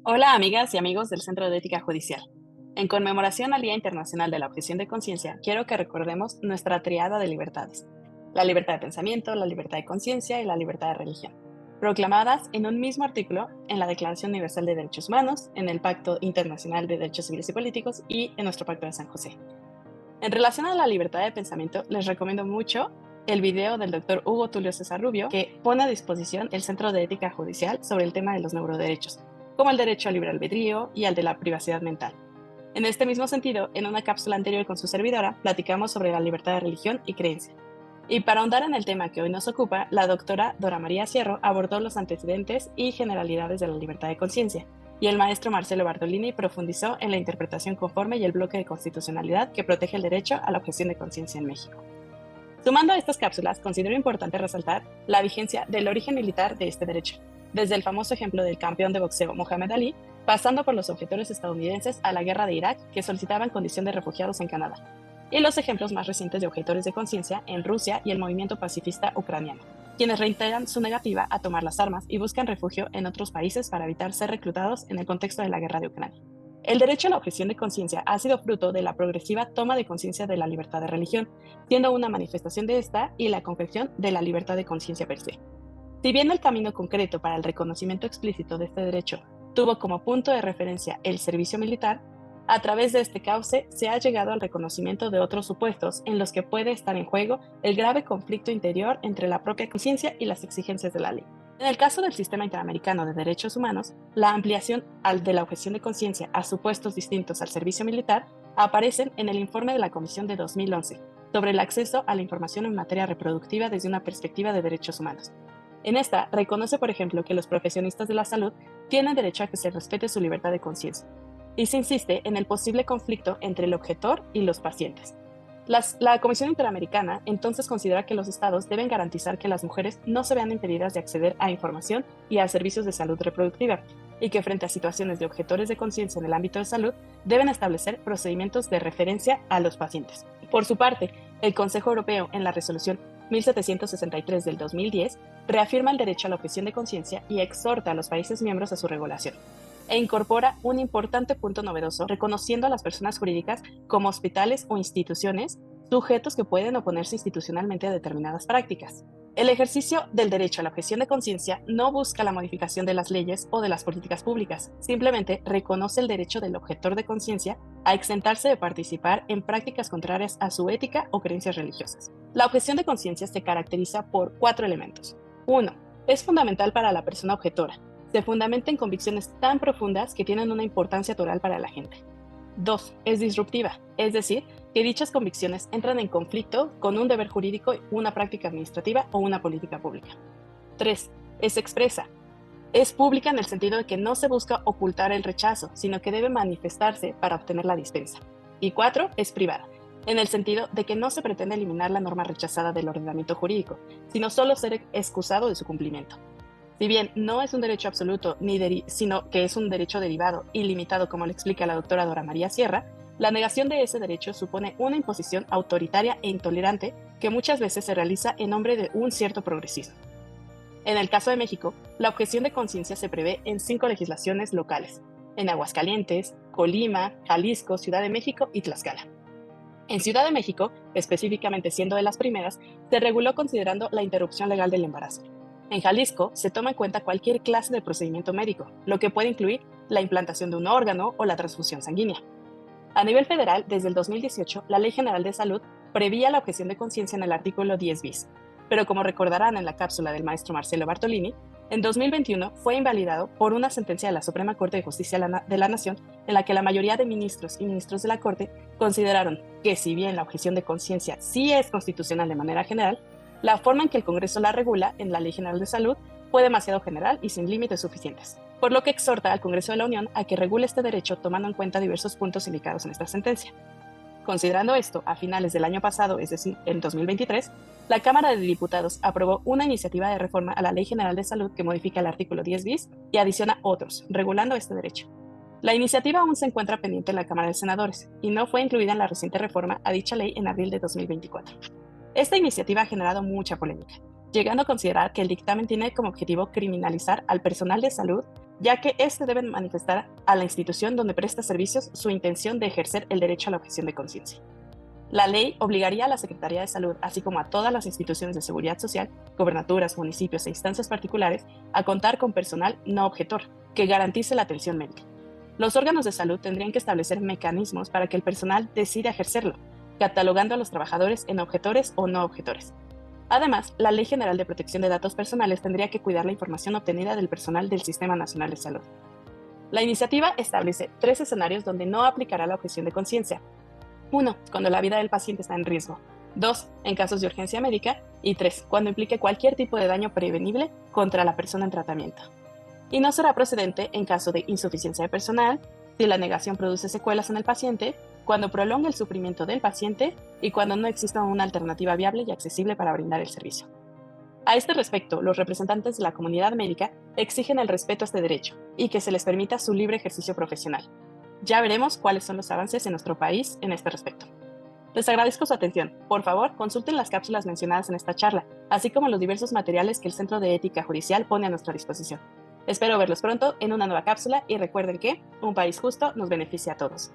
Hola amigas y amigos del Centro de Ética Judicial. En conmemoración al Día Internacional de la Objeción de Conciencia, quiero que recordemos nuestra triada de libertades. La libertad de pensamiento, la libertad de conciencia y la libertad de religión, proclamadas en un mismo artículo en la Declaración Universal de Derechos Humanos, en el Pacto Internacional de Derechos Civiles y Políticos y en nuestro Pacto de San José. En relación a la libertad de pensamiento, les recomiendo mucho el video del doctor Hugo Tulio César Rubio, que pone a disposición el Centro de Ética Judicial sobre el tema de los neuroderechos, como el derecho al libre albedrío y al de la privacidad mental. En este mismo sentido, en una cápsula anterior con su servidora, platicamos sobre la libertad de religión y creencia. Y para ahondar en el tema que hoy nos ocupa, la doctora Dora María Cierro abordó los antecedentes y generalidades de la libertad de conciencia, y el maestro Marcelo Bartolini profundizó en la interpretación conforme y el bloque de constitucionalidad que protege el derecho a la objeción de conciencia en México. Sumando a estas cápsulas, considero importante resaltar la vigencia del origen militar de este derecho, desde el famoso ejemplo del campeón de boxeo Muhammad Ali, pasando por los objetores estadounidenses a la guerra de Irak que solicitaban condición de refugiados en Canadá, y los ejemplos más recientes de objetores de conciencia en Rusia y el movimiento pacifista ucraniano, quienes reiteran su negativa a tomar las armas y buscan refugio en otros países para evitar ser reclutados en el contexto de la guerra de Ucrania. El derecho a la objeción de conciencia ha sido fruto de la progresiva toma de conciencia de la libertad de religión, siendo una manifestación de esta y la concreción de la libertad de conciencia per se. Si bien el camino concreto para el reconocimiento explícito de este derecho tuvo como punto de referencia el servicio militar, a través de este cauce se ha llegado al reconocimiento de otros supuestos en los que puede estar en juego el grave conflicto interior entre la propia conciencia y las exigencias de la ley. En el caso del Sistema Interamericano de Derechos Humanos, la ampliación de la objeción de conciencia a supuestos distintos al servicio militar aparecen en el informe de la Comisión de 2011 sobre el acceso a la información en materia reproductiva desde una perspectiva de derechos humanos. En esta, reconoce, por ejemplo, que los profesionistas de la salud tienen derecho a que se respete su libertad de conciencia, y se insiste en el posible conflicto entre el objetor y los pacientes. La Comisión Interamericana entonces considera que los estados deben garantizar que las mujeres no se vean impedidas de acceder a información y a servicios de salud reproductiva, y que frente a situaciones de objetores de conciencia en el ámbito de salud deben establecer procedimientos de referencia a los pacientes. Por su parte, el Consejo Europeo, en la resolución 1763 del 2010, reafirma el derecho a la objeción de conciencia y exhorta a los países miembros a su regulación, e incorpora un importante punto novedoso reconociendo a las personas jurídicas como hospitales o instituciones, sujetos que pueden oponerse institucionalmente a determinadas prácticas. El ejercicio del derecho a la objeción de conciencia no busca la modificación de las leyes o de las políticas públicas, simplemente reconoce el derecho del objetor de conciencia a exentarse de participar en prácticas contrarias a su ética o creencias religiosas. La objeción de conciencia se caracteriza por 4 elementos. 1. Es fundamental para la persona objetora. Se fundamenta en convicciones tan profundas que tienen una importancia total para la gente. 2. Es disruptiva, es decir, que dichas convicciones entran en conflicto con un deber jurídico, una práctica administrativa o una política pública. 3. Es expresa. Es pública en el sentido de que no se busca ocultar el rechazo, sino que debe manifestarse para obtener la dispensa. Y 4. Es privada, en el sentido de que no se pretende eliminar la norma rechazada del ordenamiento jurídico, sino solo ser excusado de su cumplimiento. Si bien no es un derecho absoluto, sino que es un derecho derivado y limitado, como le explica la doctora Dora María Sierra, la negación de ese derecho supone una imposición autoritaria e intolerante que muchas veces se realiza en nombre de un cierto progresismo. En el caso de México, la objeción de conciencia se prevé en 5 legislaciones locales: en Aguascalientes, Colima, Jalisco, Ciudad de México y Tlaxcala. En Ciudad de México, específicamente siendo de las primeras, se reguló considerando la interrupción legal del embarazo. En Jalisco, se toma en cuenta cualquier clase de procedimiento médico, lo que puede incluir la implantación de un órgano o la transfusión sanguínea. A nivel federal, desde el 2018, la Ley General de Salud prevía la objeción de conciencia en el artículo 10 bis, pero como recordarán en la cápsula del maestro Marcelo Bartolini, en 2021 fue invalidado por una sentencia de la Suprema Corte de Justicia de la Nación, en la que la mayoría de ministros y ministros de la Corte consideraron que, si bien la objeción de conciencia sí es constitucional de manera general, la forma en que el Congreso la regula en la Ley General de Salud fue demasiado general y sin límites suficientes, por lo que exhorta al Congreso de la Unión a que regule este derecho tomando en cuenta diversos puntos indicados en esta sentencia. Considerando esto, a finales del año pasado, es decir, en 2023, la Cámara de Diputados aprobó una iniciativa de reforma a la Ley General de Salud que modifica el artículo 10 bis y adiciona otros, regulando este derecho. La iniciativa aún se encuentra pendiente en la Cámara de Senadores y no fue incluida en la reciente reforma a dicha ley en abril de 2024. Esta iniciativa ha generado mucha polémica, llegando a considerar que el dictamen tiene como objetivo criminalizar al personal de salud ya que éste debe manifestar a la institución donde presta servicios su intención de ejercer el derecho a la objeción de conciencia. La ley obligaría a la Secretaría de Salud, así como a todas las instituciones de seguridad social, gobernaturas, municipios e instancias particulares, a contar con personal no objetor, que garantice la atención médica. Los órganos de salud tendrían que establecer mecanismos para que el personal decida ejercerlo, catalogando a los trabajadores en objetores o no objetores. Además, la Ley General de Protección de Datos Personales tendría que cuidar la información obtenida del personal del Sistema Nacional de Salud. La iniciativa establece 3 escenarios donde no aplicará la objeción de conciencia. 1. Cuando la vida del paciente está en riesgo. 2. En casos de urgencia médica. Y 3. Cuando implique cualquier tipo de daño prevenible contra la persona en tratamiento. Y no será procedente en caso de insuficiencia de personal, si la negación produce secuelas en el paciente, cuando prolonga el sufrimiento del paciente y cuando no exista una alternativa viable y accesible para brindar el servicio. A este respecto, los representantes de la comunidad médica exigen el respeto a este derecho y que se les permita su libre ejercicio profesional. Ya veremos cuáles son los avances en nuestro país en este respecto. Les agradezco su atención. Por favor, consulten las cápsulas mencionadas en esta charla, así como los diversos materiales que el Centro de Ética Judicial pone a nuestra disposición. Espero verlos pronto en una nueva cápsula y recuerden que un país justo nos beneficia a todos.